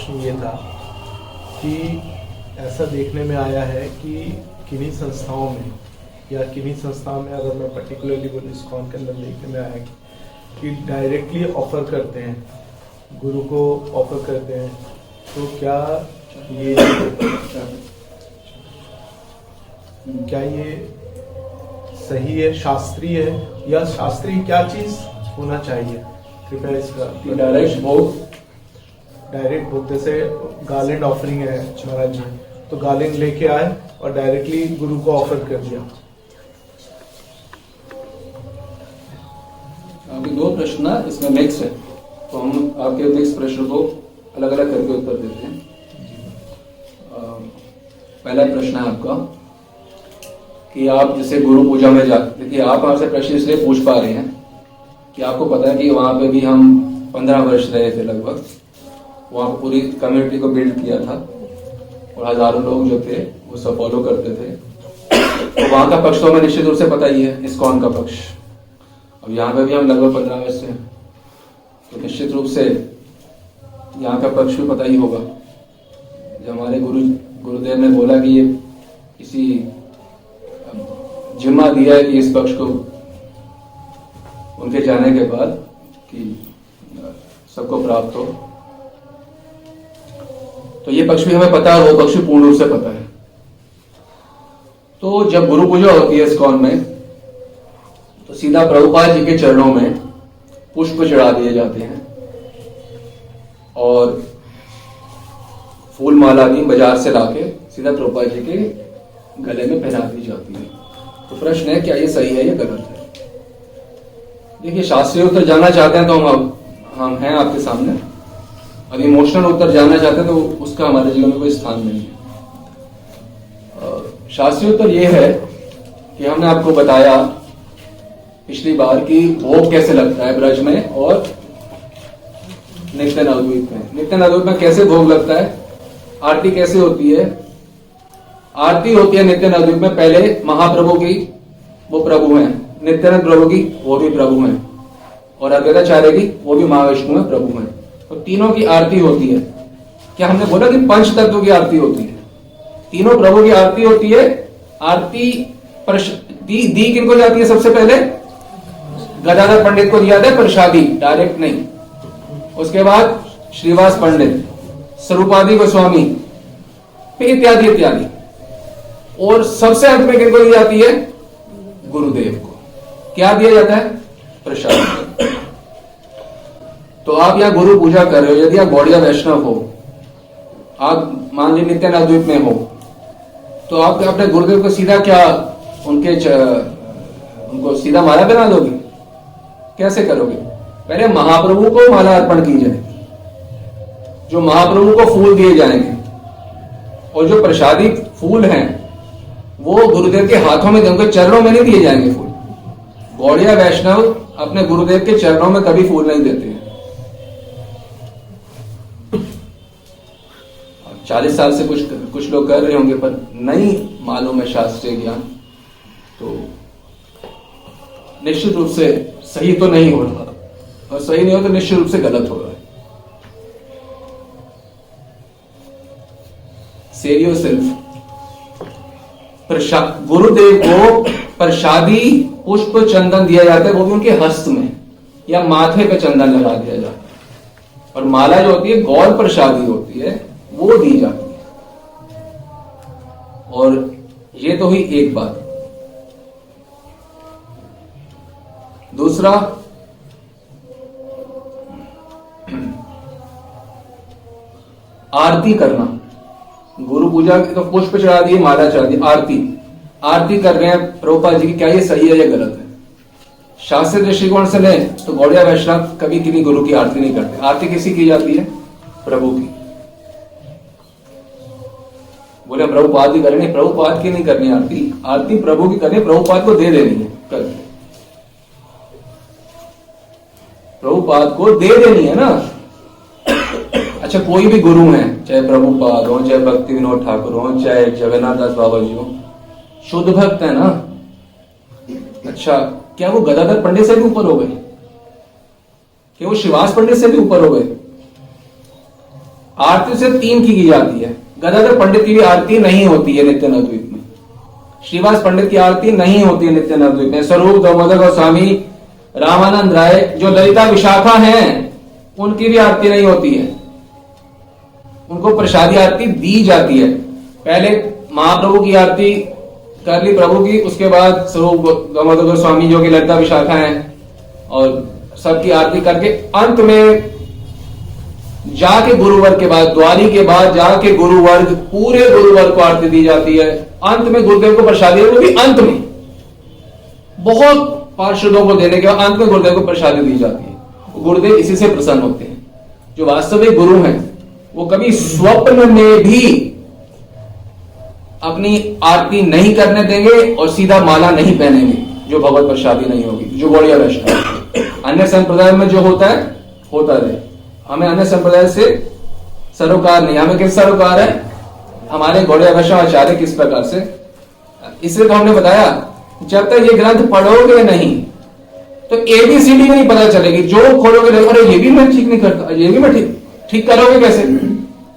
प्रश्न ये था कि ऐसा देखने में आया है कि किन्हीं संस्थाओं में अगर मैं पर्टिकुलरली बोलूँ इस्कॉन के अंदर देखने में आया कि डायरेक्टली ऑफर करते हैं, गुरु को ऑफर करते हैं। तो क्या ये सही है, शास्त्रीय है, या शास्त्रीय क्या चीज होना चाहिए? कृपया इसका डायरेक्ट भोग जैसे गार्लैंड ऑफरिंग है महाराज जी, तो गार्लैंड लेके आए और डायरेक्टली गुरु को ऑफर कर दिया। अभी दो प्रश्न इसमें मिक्स है, तो हम आपके मिक्स प्रश्न को अलग अलग करके उत्तर देते हैं। पहला प्रश्न है आपका कि आप जैसे गुरु पूजा में जाते, देखिए आप आपसे प्रश्न इसलिए पूछ पा रहे हैं कि आपको पता है कि वहां पे भी हम 15 वर्ष रहे थे लगभग, वहां पर पूरी कम्युनिटी को बिल्ड किया था और हजारों लोग जो थे वो सब फॉलो करते थे। तो वहां का पक्ष तो हमें निश्चित रूप से पता ही है, इस्कॉन का पक्ष। अब यहाँ पे भी हम लगभग 15 वर्ष से, तो निश्चित रूप से यहाँ का पक्ष भी पता ही होगा। जब हमारे गुरुदेव ने बोला कि ये किसी जिम्मा दिया है कि इस पक्ष को उनके जाने के बाद कि सबको प्राप्त हो, तो ये पक्ष भी हमें पता है, वो पक्ष भी पूर्ण रूप से पता है। तो जब गुरु पूजा होती है इस्कॉन में, तो सीधा प्रभुपाद जी के चरणों में पुष्प चढ़ा दिए जाते हैं और फूल माला भी बाजार से लाके सीधा प्रभुपाद जी के गले में पहना दी जाती है। तो प्रश्न है क्या ये सही है या गलत है? देखिए, शास्त्रीय उत्तर जानना चाहते हैं तो हम हैं आपके सामने। अब इमोशनल उत्तर जानना चाहते हैं तो उसका हमारे जीवन में कोई स्थान नहीं है। शास्त्रीय उत्तर ये है कि हमने आपको बताया पिछली बार कि भोग कैसे लगता है ब्रज में और नित्य नवद्वीप में। नित्य नवद्वीप में कैसे भोग लगता है, आरती कैसे होती है? आरती होती है नित्य नवद्वीप में पहले महाप्रभु की, वो प्रभु हैं, नित्यानंद प्रभु की, वो भी प्रभु हैं, और अद्वैताचार्य की, वो भी महाविष्णु में प्रभु हैं। तो तीनों की आरती होती है। क्या हमने बोला कि पंच तत्व की आरती होती है? तीनों प्रभु की आरती होती है। आरती दी किनको जाती है? सबसे पहले गदाधर पंडित को दिया था प्रसादी, डायरेक्ट नहीं। उसके बाद श्रीवास पंडित, स्वरूपादि गोस्वामी, फिर इत्यादि इत्यादि, और सबसे अंत में किनको दी जाती है? गुरुदेव को। क्या दिया जाता है? प्रसाद। तो आप यहाँ गुरु पूजा कर रहे हो, यदि आप गौड़िया वैष्णव हो, आप मान लीजिए नित्य नवद्वीप में हो, तो आप अपने गुरुदेव को सीधा क्या उनको सीधा माला पहना दोगे? कैसे करोगे? पहले महाप्रभु को माला अर्पण की जाएगी, जो महाप्रभु को फूल दिए जाएंगे, और जो प्रसादी फूल हैं वो गुरुदेव के हाथों में, उनके चरणों में नहीं दिए जाएंगे फूल। गौड़िया वैष्णव अपने गुरुदेव के चरणों में कभी फूल नहीं देते हैं। 40 साल से कुछ लोग कर रहे होंगे, पर नहीं मालूम है शास्त्रीय ज्ञान, तो निश्चित रूप से सही तो नहीं हो रहा, और सही नहीं हो तो निश्चित रूप से गलत हो रहा है। Save yourself. गुरुदेव को प्रसादी पुष्प चंदन दिया जाता है, वो भी उनके हस्त में या माथे पे चंदन लगा दिया जाता है, और माला जो होती है गौर प्रसादी होती है, वो दी जाती है। और ये तो हुई एक बात। दूसरा, आरती करना। गुरु पूजा तो पुष्प चढ़ा दिए, माला चढ़ा दी, आरती कर रहे हैं प्रभुपाद जी की, क्या ये सही है या गलत है? शास्त्रीय दृष्टिकोण से लें तो गौड़िया वैष्णव कभी किसी गुरु की आरती नहीं करते। आरती किसी की जाती है? प्रभु की। बोले प्रभुपाद की करनी, प्रभुपाद की नहीं करनी आरती, आरती प्रभु की करनी, प्रभुपाद को दे देनी है, कर प्रभुपाद को दे देनी है ना। अच्छा, कोई भी गुरु हैं, चाहे प्रभुपाद हो, चाहे भक्ति विनोद ठाकुर हो, चाहे जगन्नाथ दास बाबा जी हो, शुद्ध भक्त है ना। अच्छा, क्या वो गदाधर पंडित से भी ऊपर हो गए? क्या वो श्रीवास पंडित से भी ऊपर हो गए? आरती से 3 की जाती है। गदाधर पंडित की भी आरती नहीं होती है नित्य अद्वैत में। श्रीवास पंडित की आरती नहीं होती है नित्य अद्वैत में। स्वरूप दामोदर गोस्वामी, रामानंद राय, जो ललिता विशाखा हैं, उनकी भी आरती नहीं होती है। उनको प्रसादी आरती दी जाती है। पहले महाप्रभु की आरती कर ली प्रभु की, उसके बाद स्वरूप दामोदर गोस्वामी जो कि ललिता विशाखा हैं, और सबकी आरती करके अंत में जाके गुरुवर्ग के बाद, द्वारी के बाद जाके गुरुवर्ग, पूरे गुरुवर्ग को आरती दी जाती है। अंत में गुरुदेव को प्रसादी, वो भी अंत में, बहुत पार्षदों को देने के बाद अंत में गुरुदेव को प्रसादी दी जाती है। गुरुदेव इसी से प्रसन्न होते हैं। जो वास्तविक गुरु हैं वो कभी स्वप्न में भी अपनी आरती नहीं करने देंगे और सीधा माला नहीं पहनेंगे जो भगवत प्रसादी नहीं होगी, जो गौड़िया वैष्णव है। अन्य संप्रदाय में जो होता है होता रहे, हमें अन्य संप्रदाय से सरोकार नहीं। हमें किस सरोकार है? हमारे गौड़िया वैष्णव आचार्य किस प्रकार से। इसलिए तो हमने बताया, जब तक ये ग्रंथ पढ़ोगे नहीं तो ABCD में नहीं पता चलेगी। जो खोलोगे, अरे ये भी मैं ठीक नहीं करता, ये भी मैं ठीक करोगे कैसे?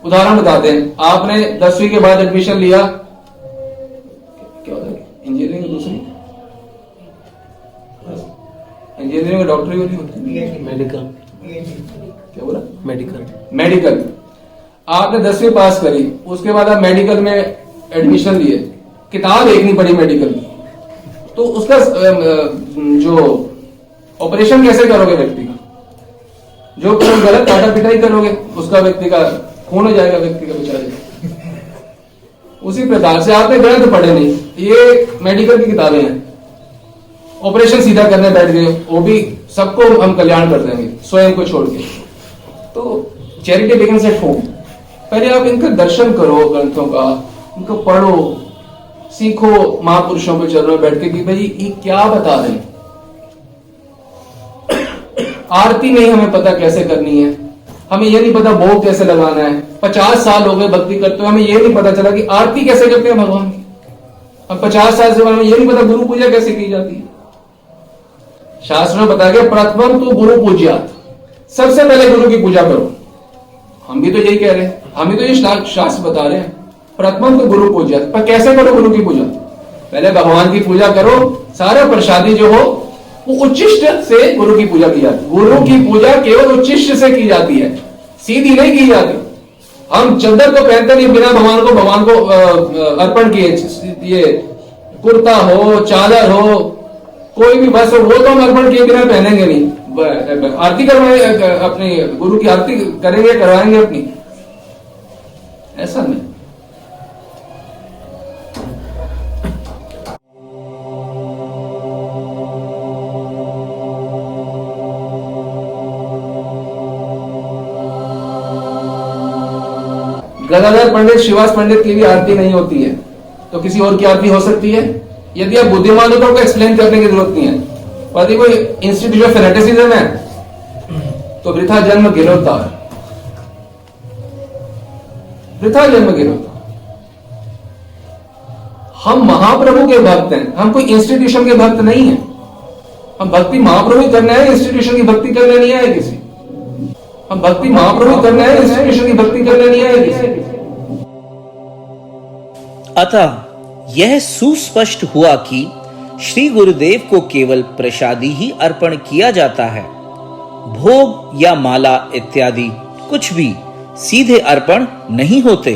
उदाहरण बताते हैं। आपने 10वीं के बाद एडमिशन लिया, क्या होता है इंजीनियरिंग, दूसरी इंजीनियरिंग में डॉक्टरी वाली होती है, मेडिकल, क्या बोला? मेडिकल। आपने 10वीं पास करी, उसके बाद आप मेडिकल में एडमिशन लिए, किताब एक नहीं पढ़ी मेडिकल की, तो उसका जो ऑपरेशन कैसे करोगे व्यक्ति का? जो गलत काटा पिटाई करोगे, उसका व्यक्ति का खून हो जाएगा, व्यक्ति का बेचारे। उसी प्रकार से आपने ग्रंथ पढ़े नहीं, ये मेडिकल की किताबें हैं, ऑपरेशन सीधा करने बैठ गए, वो भी सबको हम कल्याण कर देंगे स्वयं को छोड़ के। तो चैरिटी बिगिंस एट होम। पहले आप इनका दर्शन करो, ग्रंथों का, इनको पढ़ो, सीखो महापुरुषों के चरणों में बैठ के कि भाई ये क्या बता रहे हैं। आरती नहीं हमें पता कैसे करनी है, हमें ये नहीं पता भोग कैसे लगाना है। 50 साल हो गए भक्ति करते हुए, हमें ये नहीं पता चला कि आरती कैसे करते हैं भगवान की। हम 50 साल से हमें ये नहीं पता गुरु पूजा कैसे की जाती है। शास्त्र में बताया गया प्रथमम तो गुरु पूज्या, सबसे पहले गुरु की पूजा करो। हम भी तो यही कह रहे हैं, हमें तो ये शास्त्र बता रहे हैं प्रथमम तो गुरु पूज्या। पर कैसे करो गुरु की पूजा? पहले भगवान की पूजा करो, सारा प्रसादी जो हो वो उच्चिष्ट से गुरु की पूजा की जाती है। गुरु की पूजा केवल उच्चिष्ट से की जाती है, सीधी नहीं की जाती। हम चद्दर को पहनते नहीं बिना भगवान को अर्पण किए। ये कुर्ता हो, चादर हो, कोई भी बस हो, वो तो हम अर्पण किए बिना पहनेंगे नहीं। आरती करवाए, अपनी गुरु की आरती करेंगे, करवाएंगे अपनी, ऐसा नहीं। गदाधर पंडित, श्रीवास पंडित की भी आरती नहीं होती है, तो किसी और की आरती हो सकती है? यदि आप बुद्धिमान हो तो आपको एक्सप्लेन करने की जरूरत नहीं है। पर कोई इंस्टीट्यूट ऑफ फेनेटिसिज्म है तो वृथा जन्म गिरोतार, वृथा जन्म गिरोतार। हम महाप्रभु के भक्त हैं, हम कोई इंस्टीट्यूशन के भक्त नहीं है। हम भक्ति महाप्रभु ही करना है, इंस्टीट्यूशन की भक्ति करने नहीं आए किसी। हम भक्ति महाप्रभु करना है, इंस्टीट्यूशन की भक्ति करने नहीं आए किसी। अतः यह सुस्पष्ट हुआ कि श्री गुरुदेव को केवल प्रसादी ही अर्पण किया जाता है। भोग या माला इत्यादि कुछ भी सीधे अर्पण नहीं होते।